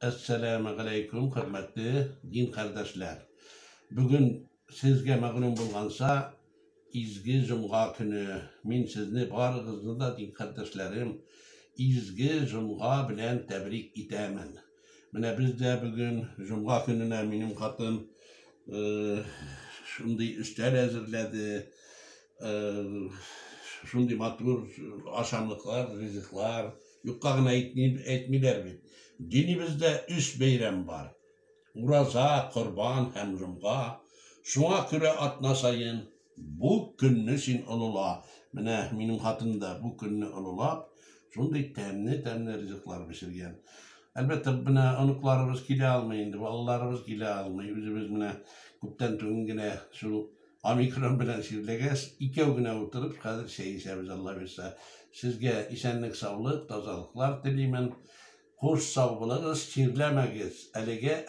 Esselamu aleyküm hürmetli din kardeşler. Bugün sizge məğlum bulgansa izgi Cumğa günü. Min sizni barınızda da din kardeşlerim izgi Cumğa bilen tebrik itemen. Mine biz de bugün Cumğa gününe benim katım şimdi üstel hazırladı. Şimdi matur aşamlıklar, rızıklar, yukkağına etmiler mi? Dinimizde üç beyrem var. Uraza, kurban, hem Cumğa. Şuna göre atnasayın, bu gününü sin olula. Benim hatımda bu gününü olulap, şimdi temni rızıklar pişirgen. Elbette buna onuklarımız gile almayın, vallalarımız gile almayın. Biz buna kuptan tüngüne şu amikron bilen şirleges iki güne oturup kadir işemiz Allah bilse. Sizge isenlik, sağlık, tazalıklar dilemen. Hoş sağ bulunuz, şirlemegiz. Elige.